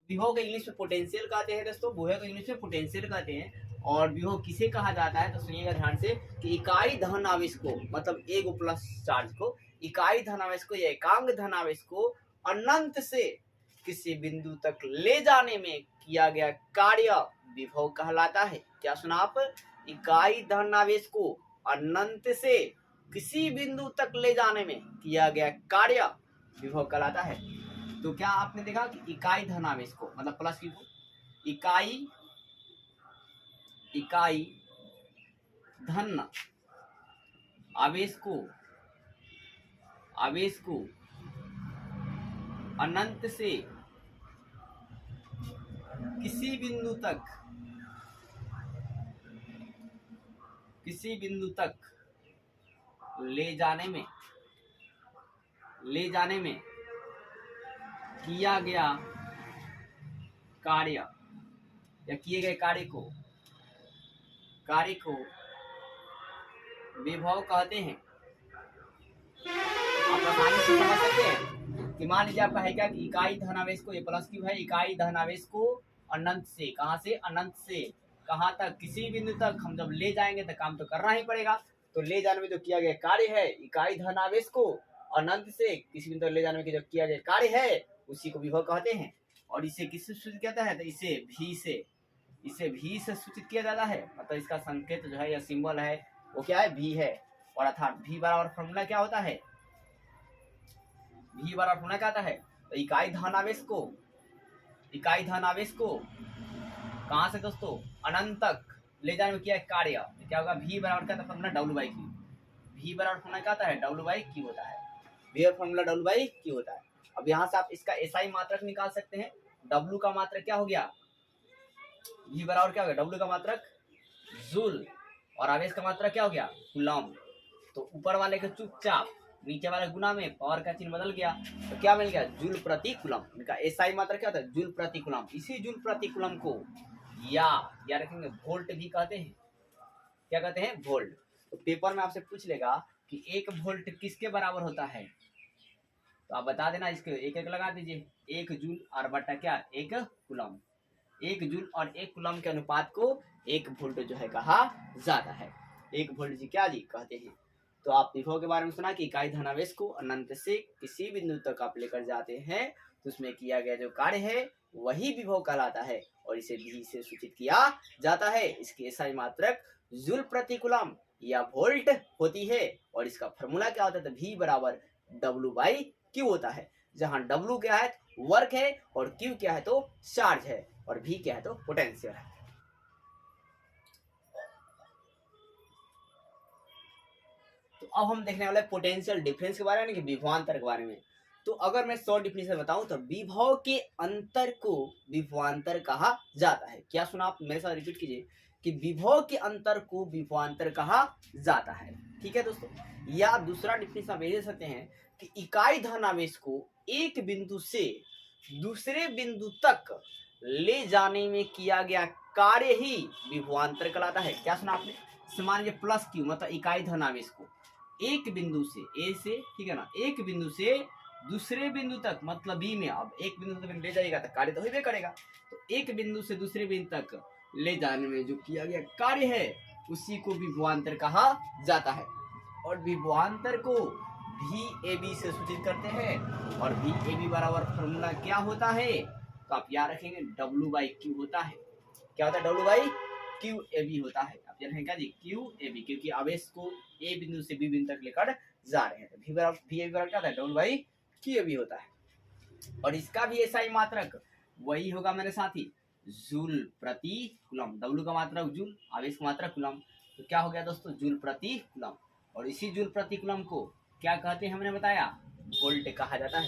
विभव को इंग्लिश में पोटेंशियल कहते हैं दोस्तों, विभव को इंग्लिश में पोटेंशियल कहते हैं। और विभव किसे कहा जाता है तो सुनिएगा ध्यान से कि इकाई धन आवेश को, मतलब एक प्लस चार्ज को, इकाई धन आवेश को या एकांक धन आवेश को अनंत से किसी बिंदु तक ले जाने में किया गया कार्य विभव कहलाता है। क्या सुना आप? इकाई धन आवेश को अनंत से किसी बिंदु तक ले जाने में किया गया कार्य विभव कहलाता है। तो क्या आपने देखा कि इकाई धन आवेश को, मतलब प्लस की इकाई धन आवेश को अनंत से किसी बिंदु तक ले जाने में किया गया कार्य या किए गए कार्य को विभव कहते हैं। आप आसानी से समझ सकते हैं कि मान लीजिए आपका है क्या कि इकाई धनावेश को, ये प्लस क्यू है, इकाई धनावेश को अनंत से, कहां से? अनंत से कहां तक? किसी बिंदु तक हम जब ले जाएंगे तो काम तो करना ही पड़ेगा। तो ले जाने में जो किया गया कार्य है, इकाई धनावेश को अनंत से किसी बिंदु तक ले जाने में जो किया गया कार्य है उसी को विभव कहते हैं। और इसे किससे सूचित किया जाता है? तो इसे भी से सूचित किया जाता है। मतलब इसका संकेत जो है या सिंबल है वो क्या है? भी है। और अर्थात भी बराबर फॉर्मूला क्या होता है? भी बराबर फॉर्मूला क्या आता है? तो इकाई धन आवेश को कहां से दोस्तों? अनंत तक ले जाने में किया कार्य, क्या होगा? भी बराबर क्या था फॉर्मूला? W/Q। भी बराबर फॉर्मूला क्या होता है? W/Q होता है। भी और फॉर्मूला W/Q होता है। अब यहाँ से आप इसका SI मात्रक निकाल सकते हैं। W का मात्रक क्या हो गया? V बराबर क्या हो गया? W का मात्रक जूल, और आवेश का मात्रक क्या हो गया? कूलम। तो ऊपर वाले के चुपचाप नीचे वाले गुना में पावर का चिन्ह बदल गया, तो क्या मिल गया? जूल प्रति कूलम। इनका SI मात्रक क्या होता है? जूल प्रति कूलम। इसी जूल प्रति कूलम को या रखेंगे वोल्ट भी कहते हैं। क्या कहते हैं? वोल्ट। तो पेपर में आपसे पूछ लेगा कि 1 वोल्ट किसके बराबर होता है, तो आप बता देना, इसके एक एक लगा दीजिए। 1 जूल और बटा क्या? 1 कूलम। 1 जूल और 1 कूलम के अनुपात को 1 वोल्ट जो है कहा जाता है। 1 वोल्ट जी क्या जी कहते हैं। तो आप विभव के बारे में सुना कि इकाई धनावेश को अनंत से किसी बिंदु तक आप लेकर जाते हैं तो उसमें किया गया जो कार्य है वही विभव कहलाता है, और इसे भी से सूचित किया जाता है। इसकी SI मात्रक जूल प्रति कूलम या वोल्ट होती है, और इसका फॉर्मूला क्या होता है? तो V बराबर W/Q होता है, जहां W क्या है? वर्क है, और Q क्या है? तो चार्ज है, और V क्या है? तो पोटेंशियल है। तो अब हम देखने वाले पोटेंशियल डिफरेंस के बारे में, कि विभवांतर के बारे में। तो अगर मैं शॉर्ट डिफिनेशन बताऊं तो विभव के अंतर को विभवांतर कहा जाता है। क्या सुना आप? मेरे साथ रिपीट कीजिए कि विभव के अंतर को विभवांतर कहा जाता है। ठीक है दोस्तों। या दूसरा डिफिनेशन आप दे सकते हैं कि इकाई धन आवेश को एक बिंदु से दूसरे बिंदु तक ले जाने में किया गया कार्य ही विभवांतर कहलाता है। क्या सुना आपने? मान लीजिए प्लस क्यू, मतलब इकाई धन आवेश को एक बिंदु से, ए से, ठीक है ना, एक बिंदु से दूसरे बिंदु तक, मतलब बी में, अब एक बिंदु तक ले जाएगा तो कार्य तो ही करेगा। तो एक बिंदु से दूसरे बिंदु तक ले जाने में जो किया गया कार्य है उसी को विभवांतर कहा जाता है। और विभवांतर को VAB से सूचित करते हैं, और VAB बराबर फॉर्मूला क्या होता है? तो आप याद रखेंगे W/Q होता है। क्या होता है? W/QAB होता है। आप याद रखेंगे क्या जी? QAB, क्योंकि आवेश को A बिंदु से B बिंदु तक लेकर जा रहे हैं। तो VAB बराबर क्या होता है? W/QAB होता है। और इसका भी SI मात्रक वही होगा मेरे साथी, जूल प्रति कूलम। W का मात्रक जूल, आवेश का मात्रक कूलम। तो क्या हो गया दोस्तों? जूल प्रति कूलम। और इसी जूल प्रति कूलम को क्या कहते हैं हमने बताया? वोल्ट कहा जाता है।